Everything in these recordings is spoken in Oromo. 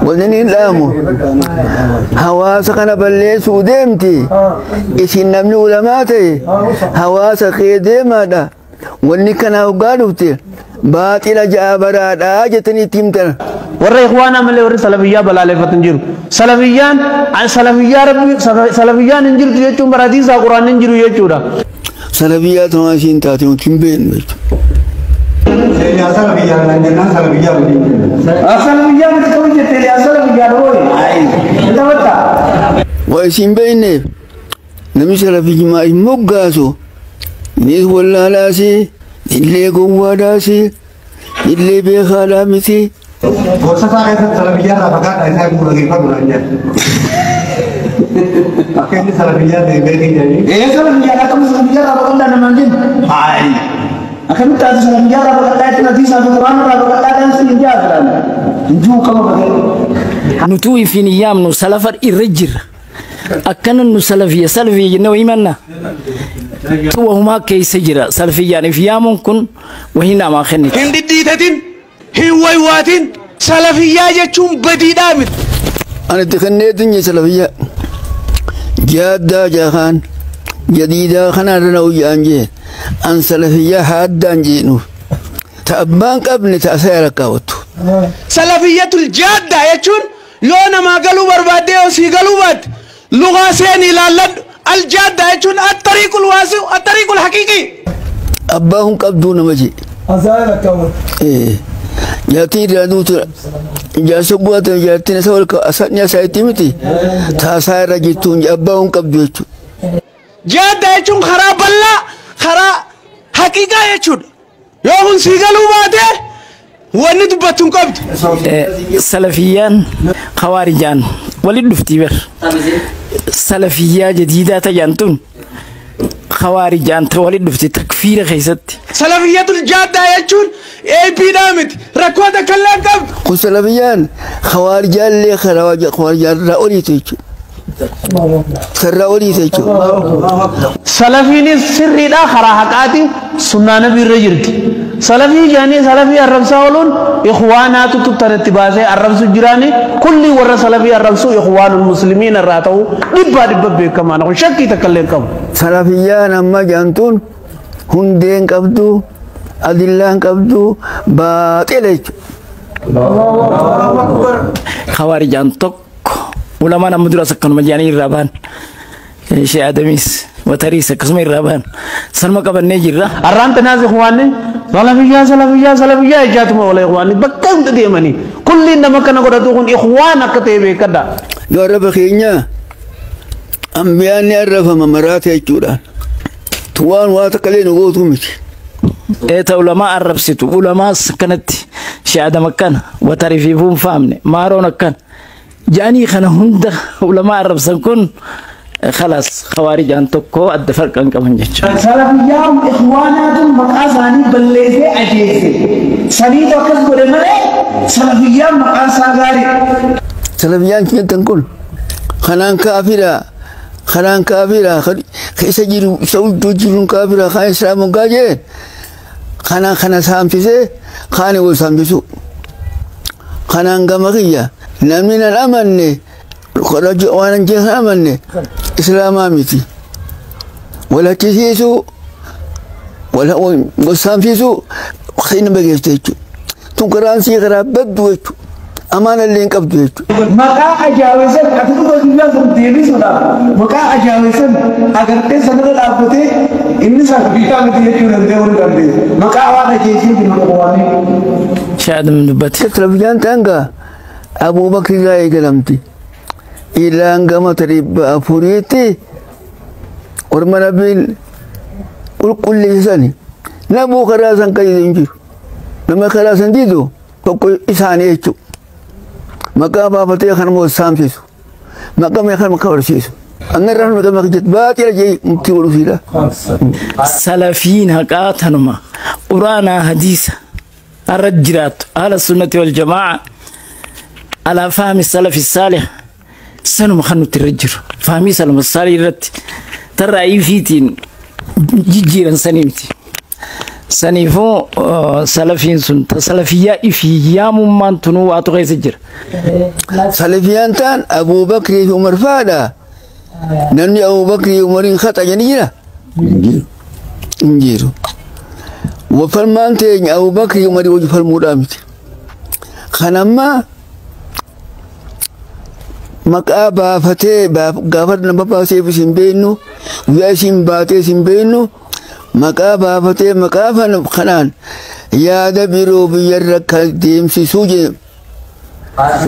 ولني لامو هواسك أنا بليس ودمتي إسي نمني ولماتي هواسك يديما دا ولني كان أوقادوتي باطل جابرات آجتني تيمتنا ورّا إخوانا من اللي ورّا سلفية بلالة فتنجرو سلفيان عن سلفية ربي سلفيان نجرو تيجوا براديس القرآن نجرو يجورا سلفية تماشين تاتيون كيمبين سلفية لأننا سلفية سلفية متكون جتيا سلفية روي إذا بتا وإسم بينه نمي سلفية ما يمقاسو نيس ولا لاسي اللي قوة داسي اللي بيخالا مثي وصفا كيف سلفية رافقات أيها المرغبة مرانيا أكيد سلفية بيني يعني إيه سلفية كم سلفية رافقات دانا مانجين هاي أكيد تاسو سلفية رافقات دانا نتيجة القرآن رافقات دانا سلفية دانا نجوا كم بدل نتوي في نيام نو سلفر الرجل أكن نو سلفية نو إيماننا وهما كيس جرا سلفية يعني في يوم كن وهنا ما خني هندي ديتين هواي واتين سلفية يجون بدي دامت أنا تخنيتني سلفية جادة جاخان جديدة خنا رنو جانجي أن سلفية حادا جينو تأبان قبل تأثير كاوتو سلفية الجادة يجون لونا ما قالوا بربادة وسي قالوا بات لغة سيني لالد الجادة يجون الطريق الواسع الطريق الحقيقي أباهم قبضون مجي أزايا كاوت إيه جاتي رانوت جاسبوات جاتي نسولك أسنيا سايتيمتي تأثير جيتون أباهم قبضوتو جادة يجون خراب الله خرا حقيقة يجون يوم سي قالوا باته وندبتون قبض سلفيان خوارجان ولد دفتيبر سلفية جديدة تجانتون خوارجان تولد دفتي تكفير خيست سلفية الجادة يجون اي بي دامت ركوة كلام قبض خو سلفيان خوارجان لي خوارجان رأولي تيجو رأولي تيجو سلفيني سرّي لا خراحاتي سنة نبي رجلتي سلفي جاني سلفي الرب ساولون إخوانات تترتباسه الرب سجراني كل ورا سلفي الرب سو إخوان المسلمين الراتو دبّا بكمان أو شكي تكلم كم سلفيان أما جانتون هندين كبدو أدلان كبدو باطلج خوارجان توك ulama na madrasa kan majani raban شيء آدميس وتريس كسمي الرابان سلمى كبر نجيرة أرانت ناس إخواني سلفية جاتما ولا إخواني بكم تديمني كل إنما كنا قد تقول إخوانك تبي كذا يا رب خينيا أمبياني الرب ممرات يجوران توان واتكلين وقوتهمش إيه علماء الرب ستو علماء سكنت شيء آدم كان وتريفيهم فامني مارون كان جاني خنا هند علماء الرب سنكون خلاص خوارج أن تكو الدفر كان كمان جت. سلفيان إخواناتهم مقاساني بلّيزة عجيزة. سني توكس برمله سلفيان مقاساغاري. سلفيان كي تنقول خنان كافرة خيسا جيرو سوي دوجيرو كافرة خان إسلام مقاجين خنان سامسيسه خان وسامسيسو خنان كمغية نمنا الأمن خرج وانا جه أمني إسلام أمتي ولا تسيسو ولا قسام سيسو خين بجيستيجو تنكران سيغرا بدويتو أمانة اللي نكبدويتو مكا أجاوزن أتوقع الدنيا سمتيني سودا مكا أجاوزن أگر تسنة لابوتي إني سافيتا متيه كيرن دهون كندي مكا وانا جيسي بنوكواني شاهد من دبت سلفيان تانغا أبو بكر جاي كلامتي إلا أنقما تريب أفوريتي ورمنا بين كل إنساني نبو خراسان كي ينجر لما خراسان جيدو كوكو إساني يجو مكا بابتي خنمو السامسيسو مكا ميخان مكاورسيسو أنا رحمة مكا مكجت باتي رجي مكتورو فيلا سلفين هكاتنما قرانا حديثة الرجرات أهل السنة والجماعة على فهم السلف الصالح سنو مخنو ترجر فهمي سلم الصالح رت ترى أي فيتين جيجيرا سنيمتي سنيفو سلفين سنت سلفية إفيا ممان تنو أتوقع سجر سلفيان تان أبو بكر عمر فادا نني أبو بكر عمر خطأ جنيرة إنجيرو وفرمان تين أبو بكر عمر وجه المرامت خنما مكابا فتي غافرنا بابا سيف سنبينو وياسين باتي سنبينو مكابا فتي مكافا خنان يا دبيرو بيرك ديم سوجي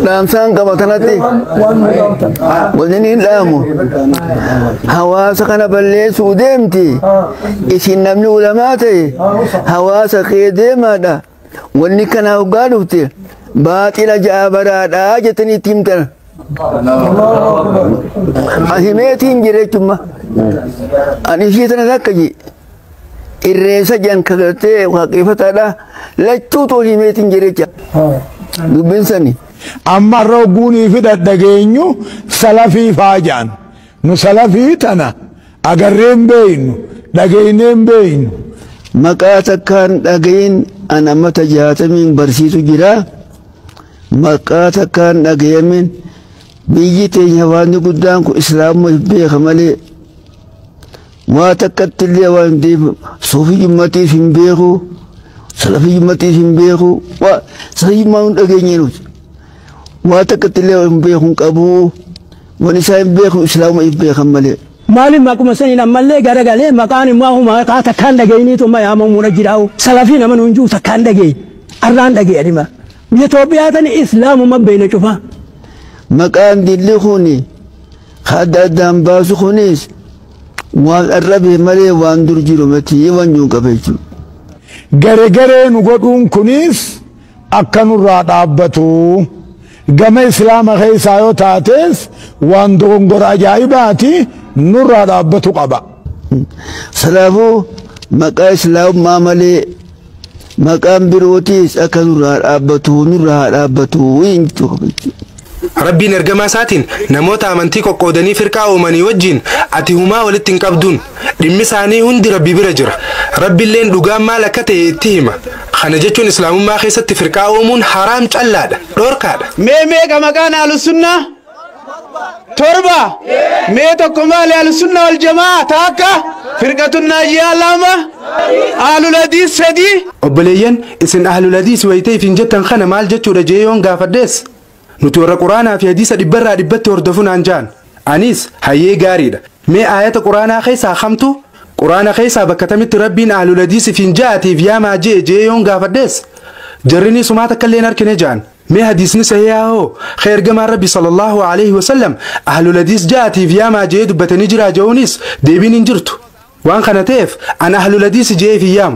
لامسان كما تنتي ولنين لامو حواس كان بلي سودمتي إسين نمني علماتي حواس خيدي مادا ولني كان أوغادوتي باطل جابرا جتني تيمتن أهميتين جريتما أني شيتنا ذاكجي الرئيسة جان كغرتي وحقيفة هذا لا توتو أهميتين جريتما دبين سني أما روغوني في الدقينيو سلفي فاجان نو سلفي تنا أغرين بينو دقينين بينو مكاتا كان دقين أنا متجاتمين برسيتو جرا مكاتا كان دقيمين بيجيتي نواني قدامكو إسلام بيخ مالي واتكتلي واندي صوفي جمتي سنبيخو سلفي جمتي سنبيخو وصحيح ما دقينينو واتكتلي بيخون كابو ونساء بيخون إسلام بيخ مالي مالي ما كم سنين مالي غرقالي مكان ما هو ما كاتا كان دقيني ثم يا ممونا جراو سلفين من ونجو تكان دقي أران دقي أدما يتوبياتني إسلام ما بين شوفا مكان دلي خوني خدا دام باسو خونيس والربي مالي واندر جرومتي وانجو كبيتو غرغره نغدون كنيس أكنو رادابتو غم إسلام خيسايو تاتيس واندون غر أجايباتي نور رادابتو قبا سلافو مكا إسلام ما مالي مكان بروتيس أكنو رادابتو نور رادابتو وينجو كبيتو ربي نرجما ساتين نموت أمانتي كقودني فرقة ومني وجين أتيهما ولتين كبدون لمساني هندي ربي برجر ربي اللين دعام ما لكته تهما خنجتون إسلام ما خيست فرقة ومن حرام تلاد دور كاد مي كما كان على السنة تربة مي تكمل على السنة والجماعة تاكا فرقة الناجية لما أهل الحديث سدي أبليين إسن أهل الحديث ويتي في جتن خنا مال جتو رجيون غافدس نتورا قرآن في حديث دبرة دبت وردفون عنجان أنيس هي غاريدا مي آيات قرآن خيسا خمتو قرآن خيسا بكتمت ربين أهل الحديث في جاتي في ياما جيون غافدس جرني سمعت كلنا ركنجان مي حديث نسياهو خير جمال ربي صلى الله عليه وسلم أهل الحديث جاتي في ياما جيد بتنجرا جونيس ديبين انجرتو وان خنتيف أنا أهل الحديث جي في يام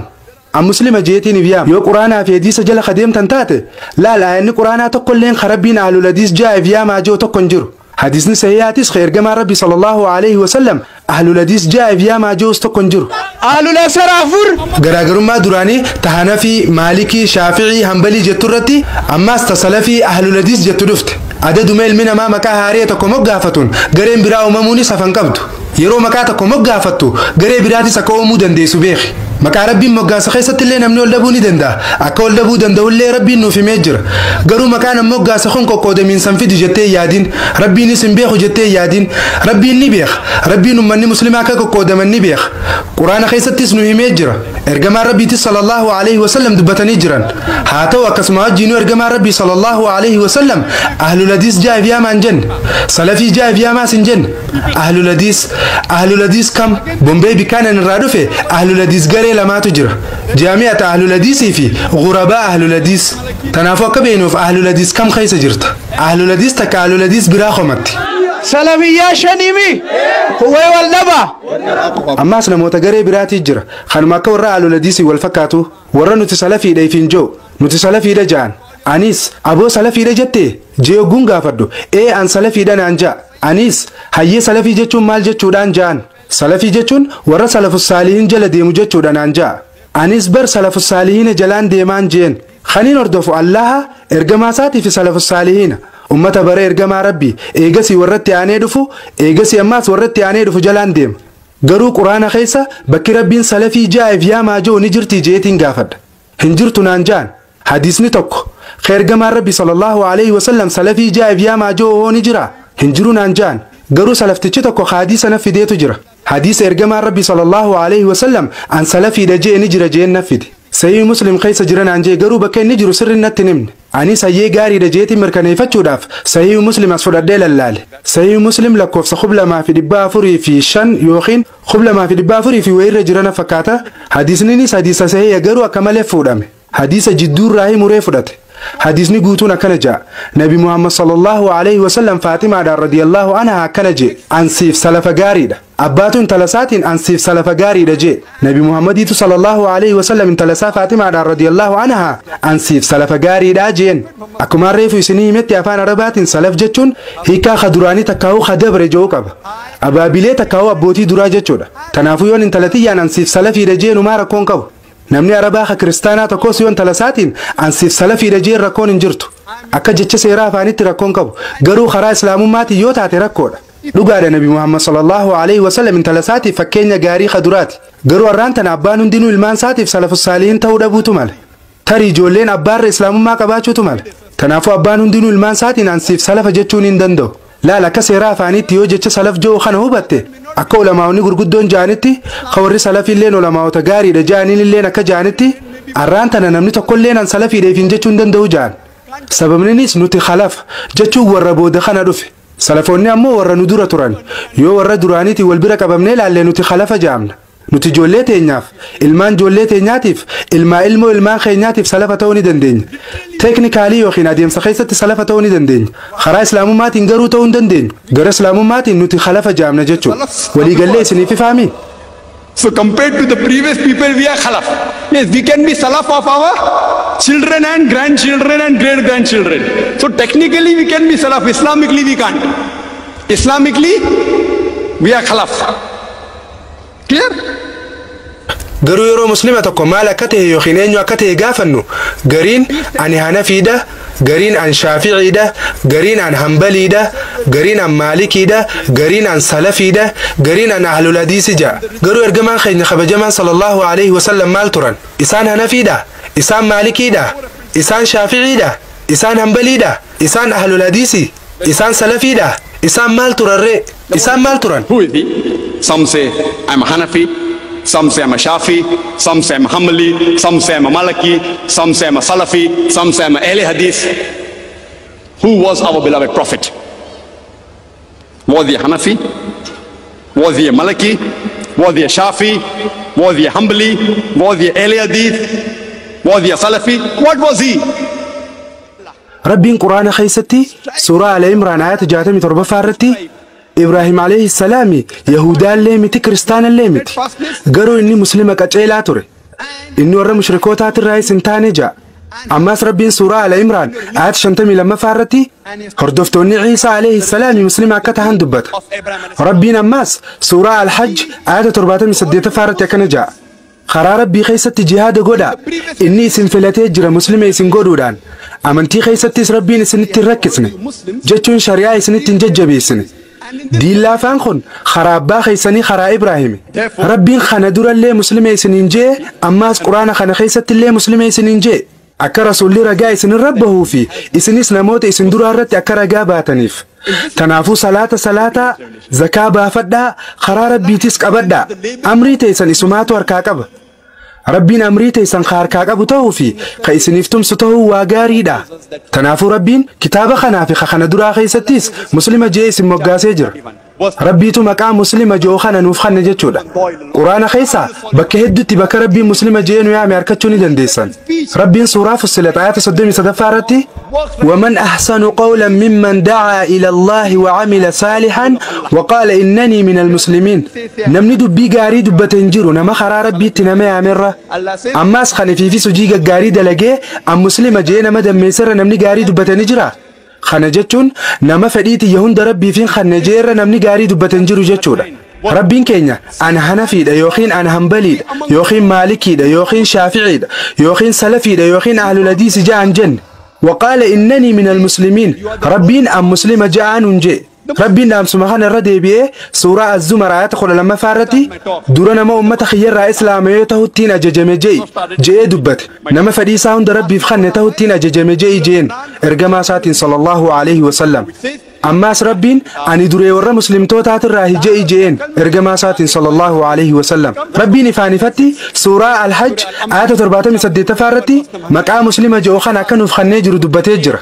مسلم جيتني فيام يو قرآن في حديث جل خديم تنتاته لا إن قرآن تقول لين خربين أهل الحديث جاء فيام جو تكنجر حديث نسياتيس خير جمال ربي صلى الله عليه وسلم أهل الحديث جاء فيام جو تكنجر أهل الأسرافور غراغر ما دراني تهانفي مالكي شافعي حنبلي جترتي أما استسلفي أهل الحديث جتدفت عدد ميل من ما مكا هاريتكم مغافتون غرين براو مموني سفن قبض يرو مكاتكم مغافتو غري براتي سكو مودن دي سبيخي مكا ربي مغاس خيست اللي نمني ولدبوني دندا أكول دبو دندا واللي ربي إنه في مجر غرو مكان مغاس خونكو كود من سنفيد جتة يادين ربي نسم بيخ جتة يادين ربي نبيخ ربي نمني مسلمة كود من نبيخ قرآن خيست اسمه في مجر إرجما ربي صلى الله عليه وسلم دبتني جران هاتوا كسمات جينو إرجما ربي صلى الله عليه وسلم أهل الحديث جاء فيها من جن سلفي جاء فيها ما سنجن أهل الحديث كم بومبي بكان الرادفة أهل الحديث غير لما تجرى جامعة أهل الحديث في غرباء أهل الحديث تنافق بينه في أهل الحديث كم خيس جرت أهل الحديث تك أهل الحديث براخمت سلفية شنيمي هو والنبا أما سلم وتجري براتي جرى خنما كورا أهل الحديث والفكاتو ورا نتسلفي ده في جو نتسلفي ده جان أنيس أبو سلفي ده جتة جيو جونغا فردو إيه أن سلفي ده نانجا أنيس هي سلفي جتشون مال جتشودان جان سلفي جتشون ورا سلف الصالحين جل ديمو جتشودان أنجا أنيس بر سلف الصالحين جلان ديمان جين خنين أردفو الله إرجما ساتي في سلف الصالحين أمة برا إرجما ربي إيجاسي ورت يعني دفو إيجاسي أماس ورت يعني دفو جلان ديم garuu quraana keessa bakki rabbiin salafii jaa'eef yaa maajoo ni jirti jeetiin gaafadha hin jirtu naan jaan hadiisni tokko ergamaan rabbi sallallahu alaihi wasallam salafii jaa'eef yaa maajoo ni jira hin jiru naan jaan garuu salaftichi tokko hadiisa na fideetu jira hadiisa ergamaan rabbi sallallahu alaihi wasallam an salafiidha jee ni jira jeen na fide sahih muslim keessa jira naan jee garuu bakka inni jiru sirri natti nimne ani sayyee gaariidha jeetiin mirkaneeffachuudhaaf sahih muslim as fudhadhee lallaale sahih muslim lakkoofsa 2,405 yookiin 2,400 wayirra jirana fakkaata hadiisninis hadiisa sahih garuu akka malee fuudhame hadiisa jidduurraa muree fudhate حديثني قوتون كنجا نبي محمد صلى الله عليه وسلم فاطمة رضي الله عنها كنجي أنسيف سلف جاريدة أباتون تلسات أنسيف سلف جاريدة جي نبي محمد صلى الله عليه وسلم تلسا فاطمة رضي الله عنها أنسيف سلف جاريدة جين أكمل ريفو سنين متى أفان ربات سلف جتون هيكا خدراني تكاو خدبر جوكب أبابيلي تكاو أبوتي دراجة جودا تنافيون تلتي أنسيف سلفي رجين وما ركون كو namni arabaa kiristaanaa tokkos yoon talasaatiin ansiif salafiidha jee rakkoon hin jirtu akka jecha seeraa afaanitti rakkoon qabu garuu karaa islaamummaatiin yoo taate rakkoodha dhugaadha nabi muhammad sallallahu alaihi wasallam talasaatiif fakkeenya gaarii kaduraati garuu arraan tana abbaan hundinuu ilmaan isaatiif salafus saalihin ta'uu dhabuutu mala tarii ijoolleen abbaarra islaamummaa qabaachuutu mala kanaafuu abbaan hundinuu ilmaan isaatiin ansiif salafa jechuun hin danda'u laal akka seeraa afaanitti yoo jecha salaf joo kana hubatte akka ulamaawni gurguddoon jaanitti khawri salafilleen ulamaawota gaariidha jaanilleen akka jaanitti arraan tana namni tokkolleen an salafiidheef hin jechuun danda'u jaan sababninis nuti khalaf jechuun warra booda kana dhufe salafoonni ammoo warra nu dura turan yoo warra duraaniiti wal bira qabamnee laallee nuti khalafa jaamna nuti ijoollee teenyaaf ilmaan ijoollee teenyaatiif ilmoo ilmaan keenyaatiif salafa ta'uu ni dandeenya teeknikaalii yookiin adeemsa keessatti salafa ta'uu ni dandeenya karaa islaamummaatiin garuu ta'uu hin dandeenyu gara islaamummaatiin nuti khalafa jaamna jechuudha waliigallee isiniif ifaami. So compared to the previous people, we are khalaf. Yes, we can be salaf of our children and grandchildren and great-grandchildren. So technically we can be salaf. Islamically we can't. Islamically we are khalaf. Clear? garuu yeroo muslima tokko maal akka ta'e yookiin eenyu akka ta'e gaafannu gariin ani hanafiidha gariin an shaafi'iidha gariin an hanbaliidha gariin an maalikiidha gariin an salafiidha gariin an ahlul hadiisi ja'a garuu ergamaan keenya kabajamaan sallallahu alaihi wasallam maal turan isaan hanafiidha isaan maalikiidha isaan shaafi'iidha isaan hanbaliidha isaan ahlul hadiisi isaan salafiidha isaan maal turarre isaan maal turan. Who is he? Some say I'm a Hanafi, some say I'm a Shafi, some say I'm a Hanbali, some say I'm a Maliki, some say I'm a Salafi, some say I'm a Ahl Hadith. Who was our beloved Prophet? Was he a Hanafi? Was he a Maliki? Was he a Shafi? Was he a Hanbali? Was he a Ahl Hadith? Was he a Salafi? What was he? ربين قرآن خيستي سورة العمران آيات جاتمي تربة فارتي إبراهيم عليه السلام يهودا الليمتي كريستان الليمتي قالوا إني مسلمة كتعيلا تري إني ورى مشركوتات الرئيس انتاني جاء أماس ربين سورة العمران آيات شنتمي لما فارتي هردفتوني عيسى عليه السلام مسلمة كتهان دبت ربين أماس سورة الحج آيات ترباتمي سديت فارتي كنجاء خرار ربي خيستي جهاد قودا إني سنفلتي جرى مسلمة سنقودودان أمنتي خيستي ربين سنتي ركسني جتون شريعة سنتي نججبيسني دي الله فانخن خرابا خيسني خرا إبراهيم ربين خندور اللي مسلمة سننجي أماس قرآن خنا خيستي اللي مسلمة سننجي أكا رسول لي رجاء سن ربه في إسني سنموت إسن دور الرت أكا رجاء باتنيف تنافو صلاة زكاة بافدا خرا ربي تسك أبدا أمري تيسن إسمات وركاكب ربين أمري تيسن خاركاكب توفي خيسنيفتم ستهو واغاريدا تنافو ربين كتاب خنافي خنا دور خيستيس مسلمة جيس مقاسيجر ربيتو مقام مسلمة جو خنا نوف خنا جتشودا قرآن خيسا بكهدتي بك ربي مسلمة جينو يا ميركتشوني دنديسان ربين سورة فصلت آيات صدمي صدفارتي ومن أحسن قولا ممن دعا إلى الله وعمل صالحا وقال إنني من المسلمين نمني دبي غاري دبتنجيرو نما خرا ربي تنمي عمرة أما أسخني في سجيغ غاري دلقي أم مسلمة جينا مدى ميسر نمني غاري دبتنجرا خنا جتشون نما فديتي يهون ربي فين خنا جير نمني غاري دبتنجرو جتشودا ربين كينيا أنا حنفي دا يوخين أنا هنبلي دا يوخين مالكي دا يوخين شافعي دا يوخين سلفي دا يوخين أهل الحديث جاء عن جن وقال إنني من المسلمين ربين أم مسلمة جاء عن جي ربي نام سمخان الردي بيه سورة الزمر آيات قول لما فارتي دورنا ما أمة خير رئيس لاميته التين أججم جي دبت نما فريسا هند ربي فخنته التين أججم جين إرجما سات صلى الله عليه وسلم أماس ربين أني دوري ورا مسلم توتات الراهي جين إرجما سات صلى الله عليه وسلم ربي نفاني فتي سورة الحج آيات تربات مسدي تفارتي مكا مسلمة جوخنا كانوا فخني جرو دبت يجرا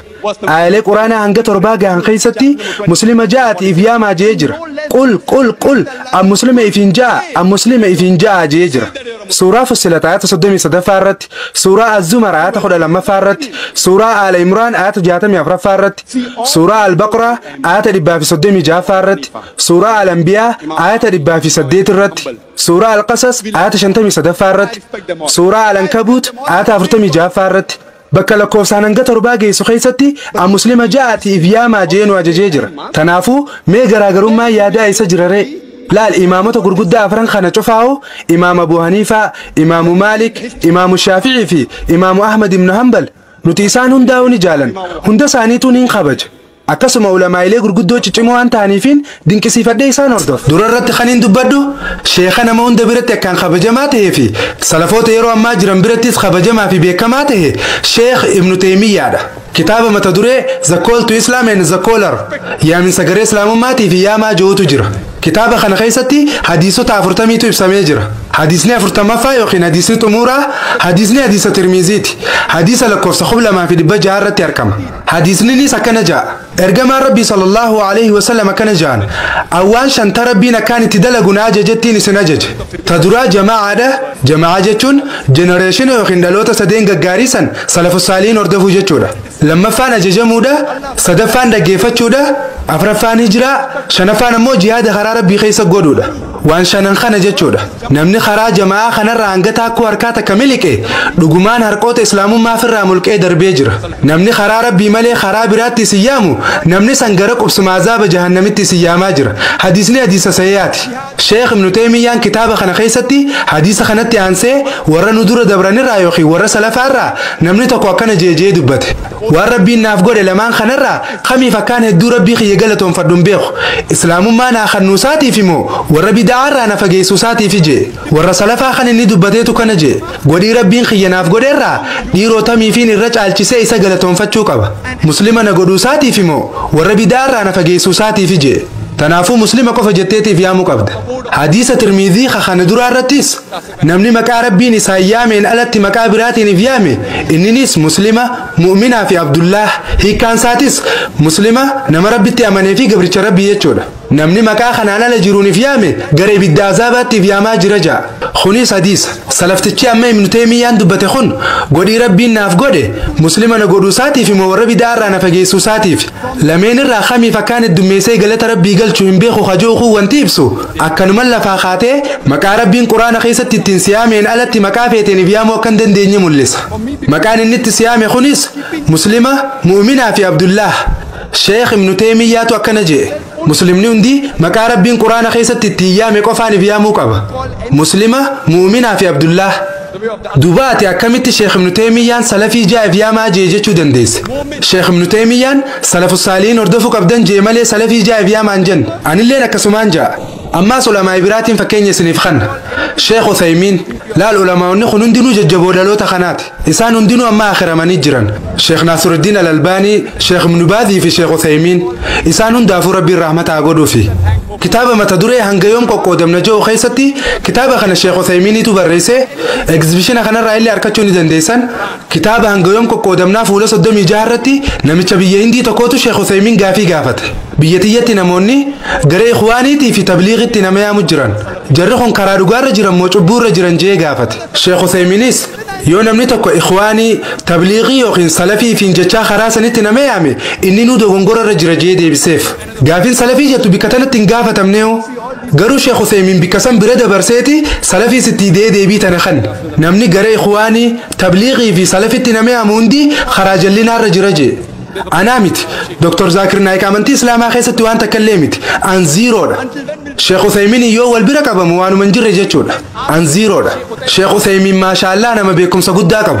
آية قرآن عنك ترباجة عن قيستي مسلمة جاءت إفيا ما جيجر قل أم مسلمة إفين جاء جيجر سورة فصلت آيات صدمي صدفارت سورة الزمر آيات خد لما فارت سورة آل عمران آيات جاتم يفرف فارت سورة البقرة آيات ربا في صدمي جاء فارت سورة الأنبياء آيات ربا في صديت الرت سورة القصص آيات شنتمي صدفارت سورة العنكبوت آيات أفرتمي جاء فارت بكلا كوسان انقطر باقي سخيستي ام مسلمة جاءتي في ما جين واججيجر تنافو مي غراغرون ما يادا يسجرري لا الامامه غرغد افران خنا چفاو امام ابو حنيفه امام مالك امام الشافعي في امام احمد بن حنبل نتيسان هنداوني جالن هند سانيتون خبج akkasuma ulamaa'ilee gurguddoo ciccimoo waan ta'aniifin dinqisiifadhee isaan hordoof durarratti khaniin dubbadhu sheekha nama hunda biratti akkaan kabajamaa ta'ee fi salafoota yeroo ammaa jiran birattis kabajamaa fi beekamaa ta'e sheekh ibnu teemiyyaadha kitaaba mata duree the call to Islam and the caller yaaminsa garee islaamummaatii fi yaamaa ji'uutu jira kitaaba kana keessatti hadiisota 40tu ibsamee jira hadisni 40ffaa yookiin hadisni xumuraa hadisni hadisa tirmiziiti hadisa lakkoofsa 200 irratti argama hadisninis akkana jaa ergamaan rabbii sallallahu alayhi wa sallam akkana jaan awwaan shanta rabbiin akkaan itti dalaguun ajajettiin isin ajaje taduraa jama'aadha jama'a jechuun generation yookiin dhaloota sadeen gaggaariisan salafu saaliin hordofuu jechuudha lammaffaan ajajamuudha sadaffaan dhaggeeffachuudha afraffaan hijiraa shanaffaan ammoo jihaada karaa rabbii keessa godhuudha waan shanan kana jechuudha namni karaa jama'a kanarraa hangata akkoo harkaata kamiliqe dhugumaan harqoota islaamummaa firraa mulqee darbee jira namni karaa rabbii malee karaa biraatti siyyaamu namni san gara qubsuma azaaba jahannamitti siyyaamaa jira hadisni hadisa sayyaati sheekh ibnu teemiyyaan kitaaba kana keessatti hadisa kanatti aansee warra nu dura dabranirraa yookiin warra salafaarraa namni tokko akkana jeejee dubbate waan rabbiin naaf godhe lamaan kanarraa kamiif akkaan hedduu rabbii kiyya galatoonfadhuun beeku islaamummaa naa kannuusaatiif immoo warra bida'aarraa na fageessuusaatiif jee warra salafaa kan inni dubbateetu kana jee godhii rabbiin kiyya naaf godheerraa dhiirotamiifiin irra caalchisee isa galatoonfachuu qaba muslima na godhuusaatiif immoo warra bida'aarraa na fageessuusaatiif jee تنافو مسلمة كوفا جتيتي في عمو قبض حديث ترمذي خان درا رتيس نمني مكا ربي نسايامين ألت مكابراتي في عمي إننيس مسلمة مؤمنة في عبد الله هي كان ساتيس مسلمة نما ربي تأمني في قبر ربي يتشودا نمني مكا خنانا لجروني في عمي قريب الدعزابات في عما جرجع خونيس حديث سلفتشي أمي من تيميان دبت خون قولي ربي ناف قولي مسلمة نقولو ساتي في موربي دارنا فجيسو ساتي لمن الرخامي فكان الدميسي قالت ربي قال شو بيخو خجوخو وانتيبسو أكن ملا فاخاته مكا ربي قرآن خيسة التنسيامين ألت مكافيتين في عمو كان دنديني ملس مكان النت سيامي خونيس مسلمة مؤمنة في عبد الله شيخ ابن تيمية وكنجي مسلمين دي مكا ربي قرآن خيسة التيامي قفاني في عمو قبا مسلمة مؤمنة في عبد الله دوباتي أكملت شيخ ابن تيمية سلفي جاء في ما جيجة دنديس شيخ ابن تيمية سلف الصالحين أردفوا قبضن جمالي سلفي جاء في ما انجن عن اللي نكسمان جاء أما سلماء إبرات فكين يسنف خن شيخ عثيمين لا العلماء نخون ندنو ججبوا لو تخنات إنسان ندنو أما آخر ما نجرن شيخ ناصر الدين الألباني شيخ ابن باذي في شيخ عثيمين إنسان دافو ربي الرحمة أقولوا فيه كتابة ما تدري هنجيوم كقدم نجوا خيستي كتابة خن الشيخ عثيمين تبرئسه إكزبيشن خن الرأي أركتشوني دنديسن كتابة هنجيوم كقدم نافولا صدام يجارتي نمشي بيجي تقوتو شيخ عثيمين قافي قافت بيتيتي نموني غري إخواني في تبليغ نميا مجران جرخون كرادوغار جران موجبور جران جي قافت شيخ عثيمينيس يوم نتوقع إخواني تبليغي وخين سلفي في جتشا خراسة نتنمي عمي إني نودو غنغورا رجرجي دي بسيف غافين سلفي جتو بكتنة تنغافة تمنيو غرو شيخ عثيمين بكسم برد برسيتي سلفي ستي دي بي تنخن نمني غري إخواني تبليغي في سلفي تنمي عموندي خراج لنا رجرجي أنا ميت دكتور زاكر نايك أمنتي إسلام خيست وأنت كلمت عن زيرو شيخ عثيمين يو والبركة بموانو من جرجة شود عن زيرو شيخ عثيمين ما شاء الله أنا ما بيكم سجود داكب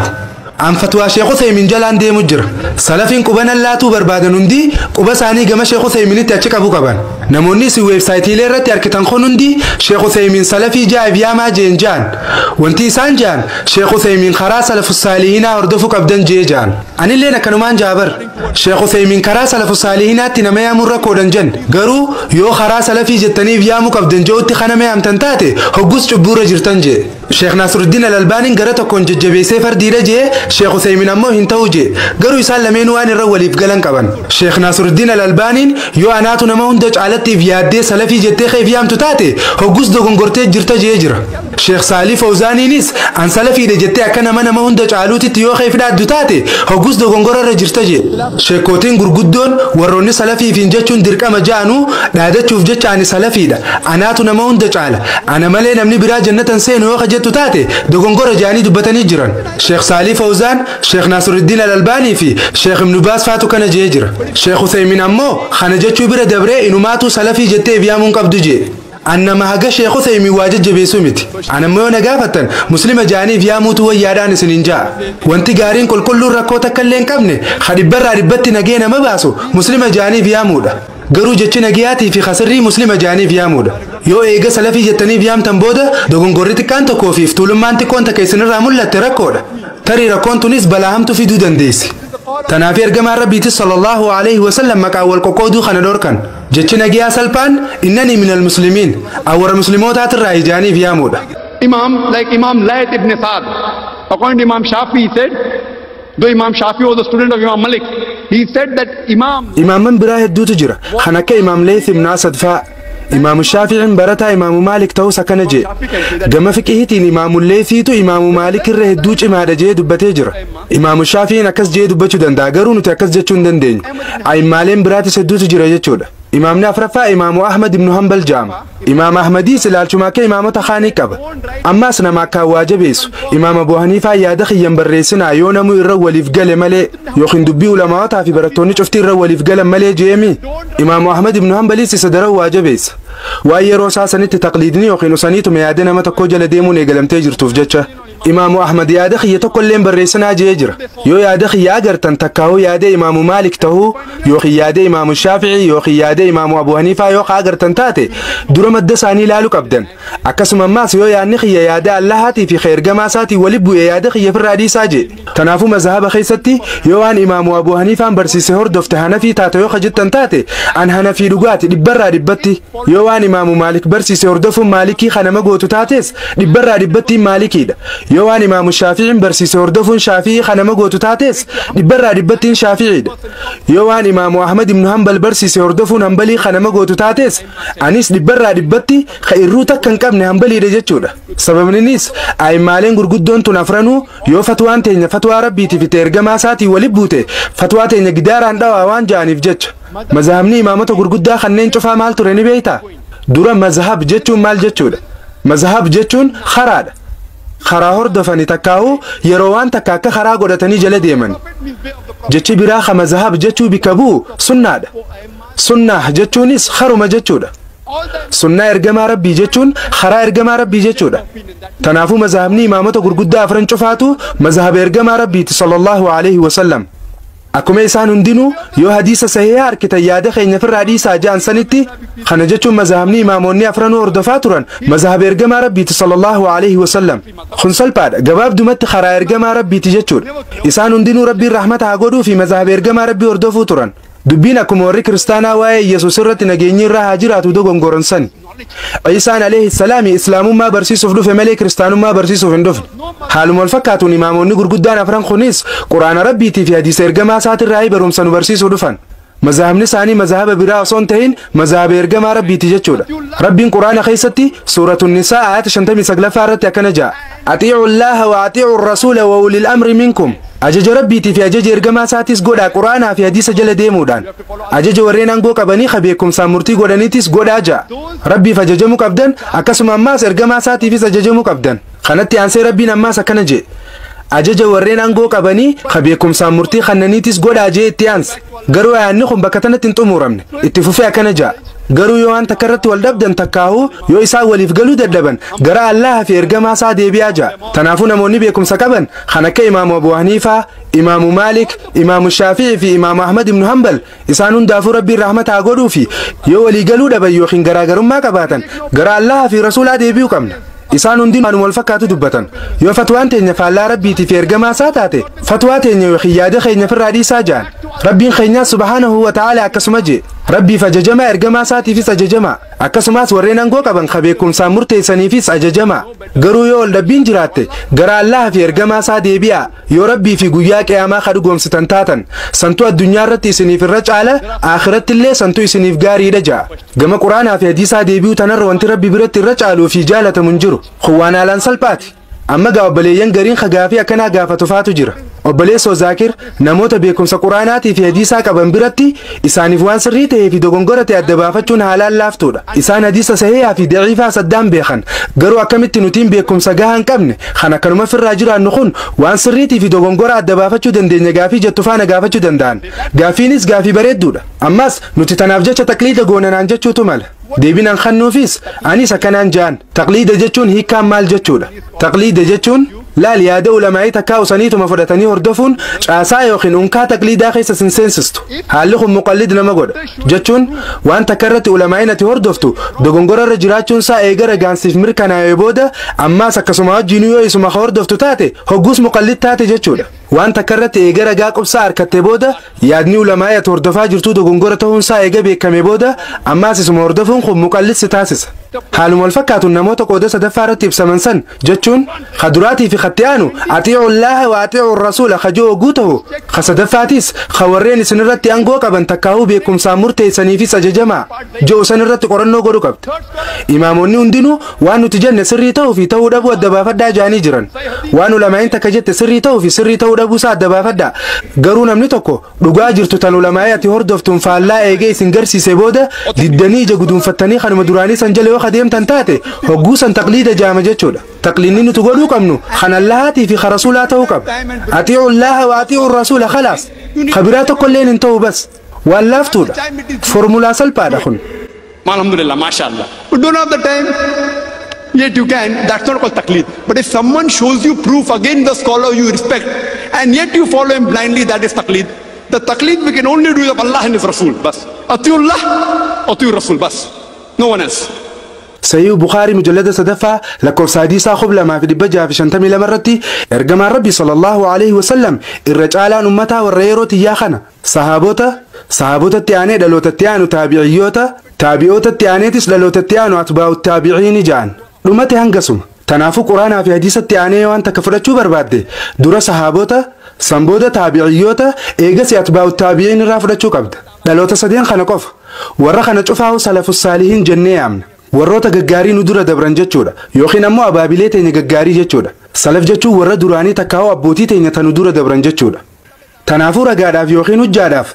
an fatwaa sheekh Uthaymin jalaan deemu jira salafiin qubana laatuu barbaadan hundi quba isaanii gama sheekh Uthayminitti achi qabu qaban namoonni si weebsaayitiilee irratti argitan kun hundi sheekh Uthaymin salafii jaa'ib yaamaa jaan wanti isaan jaan sheekh Uthaymin karaa salafus saalihiinaa hordofuu qabdan jaan anillee akkanumaan jaabar sheekh Uthaymin karaa salafus saalihiinaatti nama yaamuu rakkoodan jan garuu yoo karaa salafii jettaniif yaamuu qabdan je'utti kana yaamtan taate hoggus cubbuura jirtan jee sheekh Nasruddin al-Albaniin gara tokkoon jajjabeessee fardiidha jee sheekh Uthaymin ammoo hin ta'u jee garuu isaan lameen waan irra waliif galan qaban sheekh Nasruddin al-Albaniin yoo anaatu nama hunda caalattiif yaaddee salafii jettee keef yaamtu taate hoggus dogongortee jirta jee jira sheekh Saalih Fawzaaniinis an salafiidha jettee akka nama hunda caaluutitti yoo keef dhaaddu taate hoggus dogongorarra jirta jee sheekootiin gurguddoon warroonni salafiifiin jechuun dirqama ja'anuu dhaadachuuf jecha ani salafiidha anaatu nama hunda caala ana malee namni biraa jannatan seenu yoo jettu taate dogongora jaanii dubbatanii jiran sheekh Saalih Fawzaan sheekh Nasruddin al-Albanii fi sheekh Ibn Baas faatu kana jee jira sheekh Uthaymin ammoo kana jechuu bira dabree inumaatu salafii jettee yaamuun qabdu jee annama haga sheekh Uthaymin waa jajjabeessuu miti anammoo yoo nagaafatan muslima jaaniif yaamuutu wayyaadhaan isinin jaa wanti gaariin qulqulluun rakkoo takka illee hin qabne hadhibbarraa dhibbatti nagee nama baasu muslima jaaniif yaamuudha garuu jechi nagiyaatii fi khasirrii muslima jaaniif yaamuudha yoo eega salafii jettaniif yaamtan booda dogongorri xiqqaan tokkoo fi tuulummaan xiqqoon takka isinirraa mul'atte rakkoodha tarii rakkoon tunis balaa hamtu fiduu dandeessi tanaaf ergamaan rabbiitis sallallahu alaihi wasallam maqaa wal qoqqooduu kana dhorkan jechi nagiyaa salphaan innanii minal muslimiin awwara muslimootaatiirraa ijaaniif yaamuudha Imam like Imam Layth ibn Sa'd according to Imam Shafi said though Imam Shafi was a student of Imam Malik he said that Imam biraa hedduutu jira kan akka Imam Layth ibn Sa'd fa'a Imam Shafi'in barataa Imam Malik ta'uu sakana jee gama fiqihiitiin Imam Laythiitu Imam Malik irra hedduu cimaadha jee dubbatee jira Imam Shafi'in akkas jee dubbachuu danda'a garuu nuti akkas jechuu hin dandeenyu a'immaaleen biraatis hedduutu jira jechuudha Imamni afraffaa Imam Ahmad ibn Hanbal jaama Imam Ahmadis ilaalchuma akka imaamota kaanii qaba ammaas nama akka waa jabeessu Imam Abu Haniifaa yaada xiyyan barreessinaa yoo namuu irra waliif gale malee yookiin dubbii ulamaawotaa fi barattoonni cuftii irra waliif galan malee jeemi Imam Ahmad ibn Hanbalis isa daran waa jabeessa waa yeroo saasanitti taqliidni yookiin usaniituma yaada nama tokko jala deemuun eegalamtee jirtuuf jecha Imam Ahmad yaada xiyya tokko illee barreessinaa jee jira yoo yaada xiyya agartan takkaa'uu yaada Imam Malik ta'uu yookiin yaada Imam Shafi'i yookiin yaada Imam Abu Haniifaa yoo agartan taate dura madda isaanii ilaaluu qabdan akkasuma ammaas yoo yaadni xiyya yaada Allahaatii fi khayrgamaa isaatii wali bu'ee yaada xiyya firraa dhiisaa jee tanaafuu mazhaba keessatti yoo waan Imam Abu Haniifaan barsiise hordofte Hanafii taate yoo jettan taate an Hanafii dhugaati dhibbarraa dhibbatti yoo waan Imam Malik barsiise hordofuun Maalikii kanama gootu taates dhibbarraa dhibbatti Maalikiidha yoo waan Imam Shafi'in barsiise hordofuun Shafi'ii kanama gootu taates dhibbarraa dhibbattiin Shafi'iidha yoo waan Imam Ahmad ibn Hanbal barsiise hordofuun Hanbalii kanama gootu taates anis dhibbarraa dhibbatti khairruu takka hin qabne Hanbaliidha jechuudha sababninis a'immaaleen gurguddoon tun afranuu yoo fatwaan teenya fatwaa rabbiitiif itti ergamaa isaatii wali buute fatwaa teenya gidaaraan dhawaa waan ja'aniif jecha mazhabni imaamota gurguddaa kanneen cufaa maal ture ni beektaa dura mazhab jechuun maal jechuudha mazhab jechuun kharaadha karaa hordofanii takkaa'u yeroo waan takka akka karaa godhatanii jala deeman jechi biraa ka mazhab jechuu bika bu'u sunnaadha sunnah jechuunis haruma jechuudha sunnaa ergamaa rabbii jechuun karaa ergamaa rabbii jechuudha tanaafuu mazhabni imaamota gurguddaa afran cufaatu mazhaba ergamaa rabbiiti sallallahu alaihi wasallam akkuma isaan hundinuu yoo hadiisa sahihaa arkitan yaada keenya firraa dhiisaa ja'an sanitti kana jechuun mazhabni imaamonni afranuu hordofaa turan mazhaba ergamaa rabbiiti sallallahu alaihi wasallam kun salphaadha gabaabdumatti karaa ergamaa rabbiiti jechuudha isaan hundinuu rabbiin rahmata haa godhuu fi mazhaba ergamaa rabbii hordofuu turan dubbiin akkuma warri kiristaanaa waa'ee Yesuus irratti nageenyi irraa haa jiraatu dogongoran san Isaan alayhi salaami islaamummaa barsiisuuf dhufe malee kiristaanummaa barsiisuuf hin dhufne haaluma wal fakkaatuun imaamonni gurguddaan afran kunis quraana rabbiitii fi hadiisa ergamaa isaatirraa barumsa nu barsiisuu dhufan mazhabni isaanii mazhaba biraa osoo hin ta'in mazhaba ergamaa rabbiiti jechuudha rabbiin quraana keessatti suuratun nisaa ayata 59 irratti akkana ja'a atii'u allaha wa atii'u rasuula wa ulil amri minkum ajaja rabbiitii fi ajaja ergamaa isaatis godhaa quraanaa fi hadiisa jala deemuudhaan ajaja warreen aangoo qabanii beekumsaan murtii godhaniitis godhaa ja'a rabbiif ajajamuu qabdan akkasuma ammaas ergamaa isaatiifis ajajamuu qabdan kanatti aansee rabbiin ammaas akkana jedhe ajaja warreen aangoo qabanii beekumsaan murtii kannaniitis godhaa jee itti aanse garuu yaanni kun bakka tanatti hin xumuramne itti fufee akkana ja'a garuu yoo waan takka irratti wal dhabdan takkaahu yoo isaan waliif galuu dadhaban gara Allaha fi ergamaa isaa deebi'aa ja'a tanaafuu namoonni beekumsa qaban kan akka imaamu Abu Haniifaa imaamu Maalik imaamu Shaafi'i fi imaamu Ahmad ibn Hanbal isaan hundaafuu rabbiin rahmataa godhuu fi yoo walii galuu dhaban yookiin garaagarummaa qabaatan gara Allaha fi rasuulaa deebi'uu qabna isaan hundi waanuma wal fakkaatu dubbatan yoo fatwaan teenya faallaa rabbiitii fi ergamaa isaa taate fatwaa teenya yookiin yaada keenya firraa dhiisaa ja'an rabbiin keenya subhaanahu wa ta'ala akkasuma jee rabbiif ajajamaa ergamaa isaatiifis ajajamaa akkasumas warreen aangoo qaban beekumsaan murteessaniifis ajajamaa garuu yoo ol dhabbiin jiraatte gara Allaha fi ergamaa isaa deebi'aa yoo rabbii fi guyyaa qiyaamaa dhugoomsitan taatan santu addunyaa irratti isiniif irra caala akhiratti illee santu isiniif gaariidha ja'a gama quraanaa fi hadiisaa deebi'uu tanarra wanti rabbi biratti irra caaluu fi jaalatamu hin jiru waan haalaan salphaati amma gaa obboleeyyan gariin gaafii akkanaa gaafatu faatu jira obboleessoo Zaakir namoota beekumsa quraanaatii fi hadiisaa qaban biratti isaaniif waan sirrii ta'ee fi dogongora ta'e adda baafachuun haalaan laaftuudha isaan hadiisa sahihaa fi daciifaa saddaan beekan garuu akkamitti nutiin beekumsa gahaa hin qabne kan akkanuma firraa jiraannu kun waan sirriitii fi dogongora adda baafachuu dandeenya gaafii jettu faana gaafachuu danda'an gaafiinis gaafii bareedduudha ammas nuti tanaaf jecha taqliida goonanaan jechuutu mala deebinan kannuufis anis akkanaan jaan taqliida jechuun hiikkaan maal jechuudha taqliida jechuun laal yaada ulamaa'ii takkaa usaniituma fudhatanii hordofuun caasaa yookiin unkaa taqliidaa keessa sin seensistu haalli kun muqallid nama godha jechuun waan takka irratti ulamaa'ii ati hordoftu dogongora irra jiraachuun isaa eegara gaansiif mirkanaa'ee booda ammaas akkasuma wajjiinuu yoo isuma hordoftu taate hogguus muqallid taate jechuudha waan takka irratti eegara gaa qubsaa harkattee booda yaadni ulamaa'ii ati hordofaa jirtuu dogongora ta'uun isaa eega beekame booda ammaas isuma hordofuun kun muqallid si taasisa haaluma wal fakkaatuun namoota qooda sadaffaa irratti ibsaman san jechuun kaduraatii fi khattiyaanu atii'u Allaha wa atii'u rasuula kajoo oguu ta'u kasadaffaatiis kawarreen isin irratti aangoo qaban takkaahuu beekumsaan murteessaniifis ajajamaa ji'u san irratti qorannoo godhu qabda imaamonni hundinuu waan nuti jenne sirrii ta'uu fi ta'uu dhabuu adda baafadhaa jaanii jiran waan ulamaa'in takka jette sirrii ta'uu fi sirrii ta'uu dhabuu isaa adda baafadhaa garuu namni tokko dhugaa jirtu tan ulamaa'ii ati hordoftuun faallaa eegee isin garsiise booda diddanii ija guduunfattanii kanuma duraanii san jala yoo adeemtan taate hogguu san taqliida jaama jechuudha taqliidni nuti godhuu qabnu kan Allahaatii fi rasuulaa ta'uu qaba atii'u Allaha wa atii'u rasuula khalaas kabiraa tokkollee hin ta'u bas waan laaftuudha formulaa salphaadha kun alhamdulillah mashallah We don't have the time. Yet you can. That's not called taqleed. But if someone shows you proof, again the scholar you respect, and yet you follow him blindly, that is taqleed. The taqleed we can only do of Allah and His Rasul. Bas. Atiullah, atiur Rasul. Bas. No one else. سيد بخاري مجلد صدفة لكو ساديسا خبلا ما في دبجة في شنتمي لمرتي ارجما ربي صلى الله عليه وسلم الرجال أمتها والريرو تياخنا صحابوتا تياني دلو تتيانو تابعيوتا تياني تس دلو تتيانو أتباو التابعين جان أمتي هنقسم تنافو قرآن في حديث التياني وانت كفرتشو برباد دورا صحابوتا سنبودا تابعيوتا إيغسي أتباو التابعين رافرتشو قبد دلو تسدين خنقوف ورخنا تشوفاو سلف الصالحين جنة أمن warroota gaggaarii nu dura dabran jechuudha yookiin ammoo abaabilee teenya gaggaarii jechuudha salaf jechuun warra duraanii takkaa'oo abbootii teenya tanu dura dabran jechuudha tanaafuu ragaadhaaf yookiin hujjaadhaaf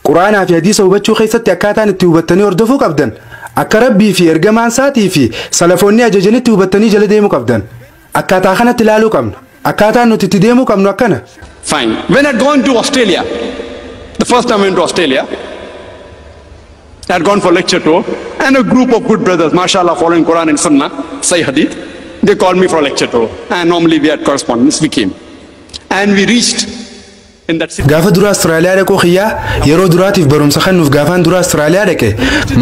quraanaa fi hadiisa hubachuu keessatti akkaataan itti hubattanii hordofuu qabdan akka rabbii fi ergamaan isaatii fi salafoonni ajajanitti hubattanii jala deemuu qabdan akkaataa kanatti ilaaluu qabna akkaataan nuti itti deemuu qabnu akkana. Fine. When I had gone to Australia, the first time I went to Australia, I had gone for lecture tour, and a group of good brothers, mashallah, following Quran and Sunnah, Sahih Hadith, they called me for a lecture tour. And normally we had correspondence, we came. And we reached in that city. Gaafa dura Austraaliyaa dhaquu xiyyaa yeroo duraatiif barumsa kennuuf gaafaan dura Austraaliyaa dhaqe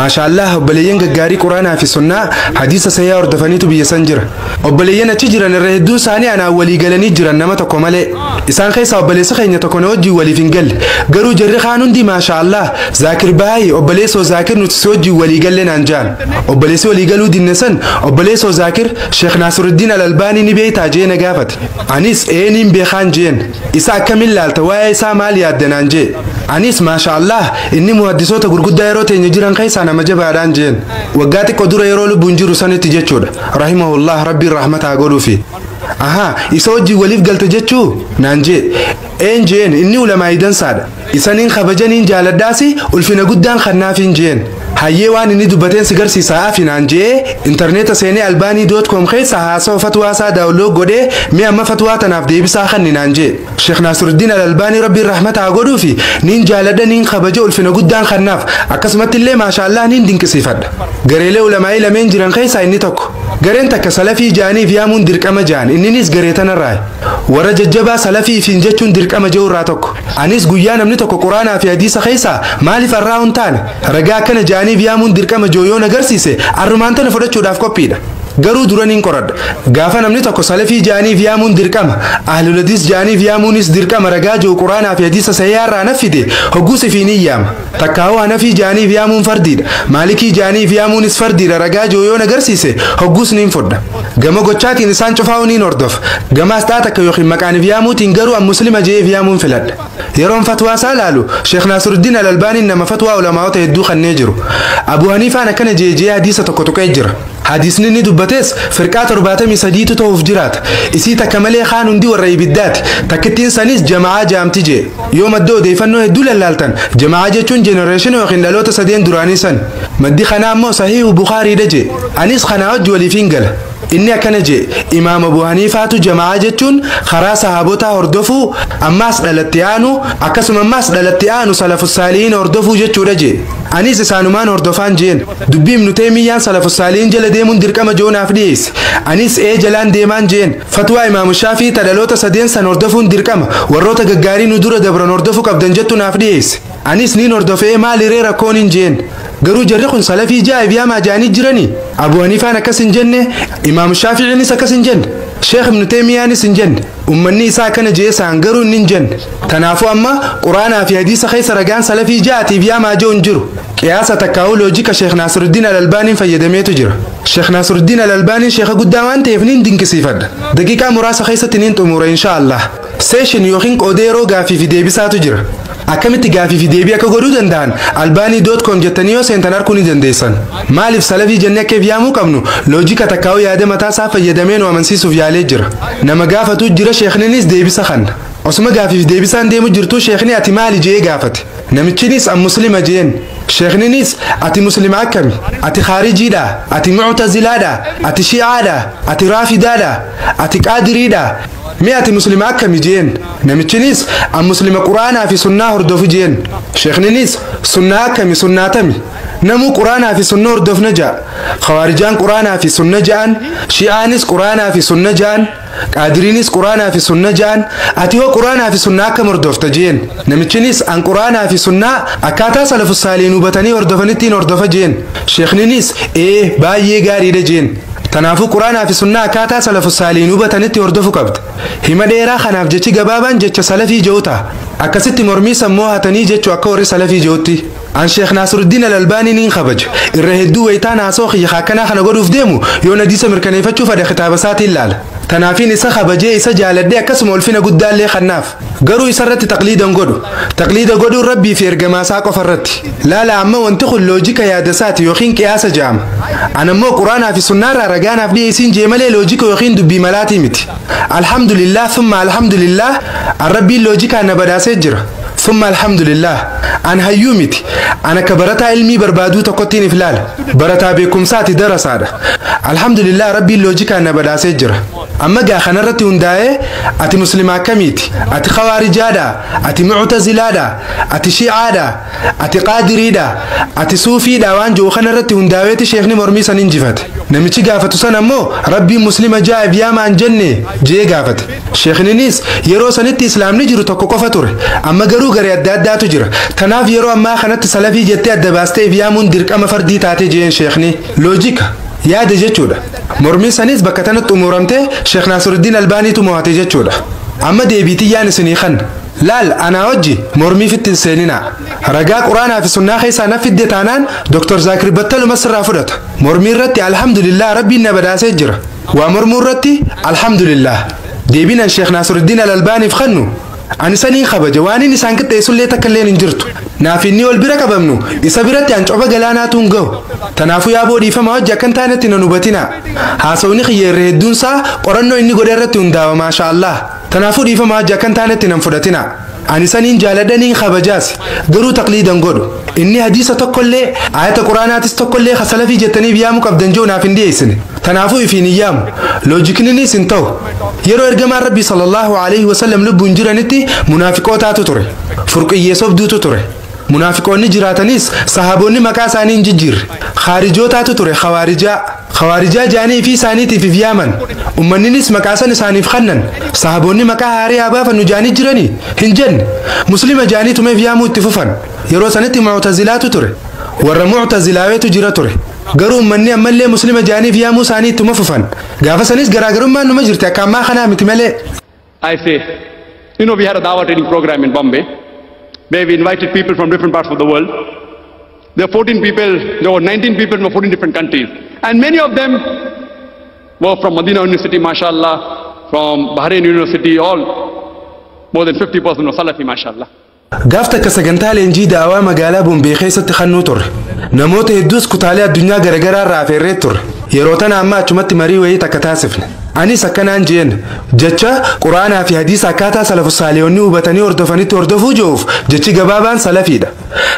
maashaallah obboleeyyan gaggaarii Quraanaa fi Sunnaa hadiisa sayyaa hordofaniitu biyya san jira. Obboleeyyan achi jiran irra hedduu isaanii anaa walii galanii jiran nama tokko malee. Isaan keessaa obboleessa keenya tokko na wajjin waliif hin galle. Garuu jarri kaan hundi maashaallah Zaakir Baayii obboleessoo Zaakir nuti si wajjin walii galle naan jaan. Obboleessi walii galuu dinne san obboleessoo Zaakir Sheekh Naasiruddin Al-Albaanii ni beektaa jee na gaafate. Anis eeniin beekaan jeen isa akkamiin laalta waa'ee isaa maal yaaddanaan jee. Anis maashaallah inni muhaddisoota gurguddaa yeroo teenya jiran keessaa nama jabaadhaan jeen. Waggaa xiqqoo dura yeroo lubbuun jiru sanitti jechuudha. Rahimahullah rabbiin rahmataa godhuufi. Aha, isa wajjin waliif galte jechuu naan jee. Jeen inni ulamaa idansaadha. Isaniin kabajaniin jaaladhaasi ulfina guddaan kannaafiin jeen. hayyewaan inni dubbateen si garsiisaa finaan jee intarneeta seenee albanii.com keessa haasawaa fatwaa isaa daawunlood godhee mi amma fatwaa tanaaf deebisaa kanninaan jee Sheekh Naasiruddiin Al-Albaanii rabbiin rahmataa godhuu fi niin jaaladha niin kabaja ulfina guddaan kannaaf akkasumatti illee maashaallah niin dinqisiifadha gareelee ulamaa'ii lameen jiran keessaa inni tokko gareen takka salafii jaaniif yaamuun dirqama jaan inninis garee tanarraa warra jajjabaa salafii fiin jechuun dirqama je'u irraa tokko anis guyyaa namni tokko quraanaa fi hadiisa keessaa maaliif arraa hun taane ragaa akkana jaaniif yaamuun dirqama jooyoon agarsiise arrumaan tana fudhachuudhaaf qophiidha garuu duraniin qoradha gaafa namni tokko salafii jaaniif yaamuun dirqama ahlul hadiis jaaniif yaamuunis dirqama ragaa jiru quraanaa fi hadiisa sayyaarraa nafide hogguus ifiin iyyaama takkaawoo hanafii jaaniif yaamuun fardiidha maalikii jaaniif yaamuunis fardiidha ragaa jooyoon agarsiise hogguus niin fudha gama gochaatiin isaan cufaa'u niin hordof gamaas xaa takka yookiin maqaaniif yaamuutiin garuu an muslima je'eef yaamuun filadha yeroon fatwaa isaa laalu Sheekh Naasiruddiin Al-Albaaniin nama fatwaa ulamaa'ota hedduu kannee jiru Abu Haniifaan akkana je'ee hadiisa tokko tuqee jira hadisni ni dubbates firqaa 73 ta'uuf jiraata isii takka malee kaan hundi warra ibiddaati takkittiin sanis jamaa jaamti jee yoo madda odeeffannoo hedduu lallaaltan jamaa jechuun jenereeshinii yookiin dhaloota sadeen duraanii san maddi kanaa immoo sahiihu Bukaariidha jee anis kanaa wajji waliifiin gala inni akkana jee imaam Abu Haniifaatu jamaa jechuun karaa sahabotaa hordofuu ammaas dhalatti aanu akkasuma ammaas dhalatti aanu salafus saalihiin hordofuu jechuudha jee anis isaanumaan hordofaan jeen dubbii Ibnu Taymiyyaan salafus saalihiin jala deemuun dirqama joonaaf dhiyeesse anis jalaan deemaan jeen fatwaa imaamu Shaafii dhaloota sadeen san hordofuun dirqama warroota gaggaarii nu dura dabran hordofuu qabdan jettu naaf dhiyeesse anis niin hordofee maaliree rakkoon hin jeen garuu jarri kun salafii jaa'ib yaamaa jaanii jiranii Abu Haniifaan akkas hin jenne imaamu Shaafi'iinis akkas hin jenne Sheekh Ibnu Taymiyaanis hin jenne ummanni isaa kana jeesaan garuu hin jenne kanaafuu amma quraanaa fi hadiisa keessa ragaan salafii jaa'atiif yaamaa jiru hin jiru qiyaasa takkaa'uu loojika Sheekh Naasiruddiin Al-Albaaniin fayyadameetu jira Sheekh Naasiruddiin Al-Albaaniin sheekha guddaa waan ta'eef niin dinqisiifadha daqiiqaa muraasa keessatti niin xumura inshaallah seeshin yookiin qoodee yeroo gaafii fi deebisaatu jira akkamitti gaafii fi deebii akka godhuu danda'an albanii.com jettanii yoo seentan arguu ni dandeessan maaliif salafii jennee akka yaamuu qabnu loojika takkaa'uu yaada mataa isaa fayyadamee nu amansiisuuf yaalee jira nama gaafatu jira sheekninis deebisa kanna osuma gaafii fi deebisaan deemu jirtu sheekni ati maali jee gaafate namichinis an muslima jeen sheekninis ati muslima akkami ati khaarijiidha ati mu'tazilaadha ati shi'aadha ati raafidaadha ati qaadiriidha mi ati muslima akkami jeen namichinis an muslima quraanaa fi sunnaa hordofu jeen sheekninis sunnaa akkami sunnaatami namu quraanaa fi sunna hordofna ja'a khawaarijaan quraanaa fi sunna ja'an shi'aanis quraanaa fi sunna ja'an qaadiriinis quraanaa fi sunna ja'an ati hoo quraanaa fi sunna akkam hordofta jeen namichinis an quraanaa fi sunnaa akkaataa salafus saalihiin hubatanii hordofanittiin hordofa jeen sheekninis baay'ee gaariidha jeen tanaafuu quraanaa fi sunnaa akkaataa salafus saalihiin hubatanitti hordofu qabda hima dheeraa kanaaf jechi gabaabaan jecha salafii je'uta akkasitti mormii sammuu hatanii jechuu akka warri salafii je'utti an Sheekh Naasiruddiin Al-Albaanii niin kabaja irra hedduu wayitaan haasoo xiyya akkanaa kana godhuuf deemu yoo hadiisa mirkaneeffachuu fedhe kitaaba isaatiin laala tanaafiin isa kabajee isa jaaladhee akkasuma ulfina guddaallee kannaaf garuu isarratti taqliidan godhu taqliida godhuun rabbii fi ergamaa isaa qofarratti laala amma wanti kun loojika yaada isaati yookiin qiyaasa ja'ama an ammoo quraanaa fi sunnaarraa ragaanaaf dhiyeessiin jee malee loojika yookiin dubbii malaatii miti alhamdulillah thumma alhamdulillah an rabbiin loojikaan na badhaasee jira ثم الحمد لله أنا هيومتي أنا كبرتا علمي بربادو تقطين إفلال برتا بكم ساتي درس هذا الحمد لله ربي اللوجيك أنا بدا سجر أما جا خنرتي هنداي أتي مسلمة كميتي أتي خوارج هذا أتي معتزلة هذا أتي شيعة هذا أتي قادري هذا أتي صوفي دا وانجو خنرتي هنداي تشيخني مرمي سنين جفت نمشي قافت سنة مو ربي مسلمة جاء بيام عن جنة جي قافت شيخني نيس يرو سنتي إسلام نجرو تكو قفتور أما جرو غري أداد تجرا تناف يرو أما خنت سلفي جتة دباسته بيامون درك أما فردي تاتي جين شيخني لوجيك يا دجتشودا مرمي سنيس بكتنت أمورمته شيخ ناصر الدين الباني تمواتي جتشودا أما ديبيتي يعني سنيخن لال أنا وجي مرمي في التنسيننا رجاء قرآن في السنة خيسا نفي الدتانان دكتور زاكري بطل مصر رافضت مرمي رتي الحمد لله ربي النبدا سجرا ومرمو رتي الحمد لله ديبينا الشيخ ناصر الدين الألباني فخنو أنا سنين خبج واني نسان كنت يسولي تكلين انجرتو نافيني والبركة بمنو يسابرتي عن شعبة جلانا تونجو تنافو يا بودي فما وجه كنت أنا تنانوبتنا هاسوني خير الدون سا قرنو إني قدرت توندا ما شاء الله تنافو دي فما وجه كنت أنا تنانفدتنا أنا سنين جالدني خبجاس قروا تقليدا قولوا إني حديثة تقول لي آية قرآنات تقول لي خسلفي جتني بيامك أبدن جونا في نديسن تنافو في نيام لو جكنني سنتو يرو إرجما ربي صلى الله عليه وسلم لب نجرانتي منافقات تطري فرق يسوب دو تطري منافقون جراتنيس صحابون مكاساني ججير خارجوت تطري خوارجا جاني في سانيتي في فيامن أمنينيس مكاسان ساني في خنن صحابون مكا هاري أبا فنجاني جراني هنجن مسلم جاني تمي فيامو اتففن يرو سانتي معتزلات تطري ور معتزلاوي تجرا تطري قروا مني أملي مسلم جاني فيامو ساني تمففن قافا سانيس قراقرون ما نمجرتي كما خنا متملي I say, you know, we had a Dawah training program in Bombay where we invited people from different parts of the world. There were 19 people from 14 different countries. And many of them were from Medina University, mashallah, from Bahrain University, all more than 50% were Salafi, mashallah. قافتك كسجنتال إنجي دعوة مقالة بومبي خيسة تخنوتر نموت هدوس كتالي الدنيا غرغرة رافيريتر يروتنا أما أشمت مري وهي تكتاسفن أني سكن أنجين جتشا قرآن في حديث أكاتا سلف الصالحون وبتني أردفني تردفو جوف جتشي جبابان سلفي ده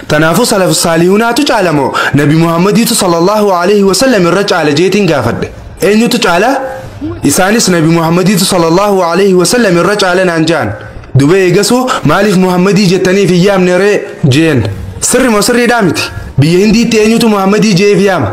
تنافو سلف الصالحون تجعلمو نبي محمد صلى الله عليه وسلم الرجع على جيتين قافد أين تجعله إسانيس نبي محمد صلى الله عليه وسلم الرجع على نانجان دبي قصو مالف محمدي جتني في يام نري جين سر دامتي بيهندي تينيو محمدي جي في يام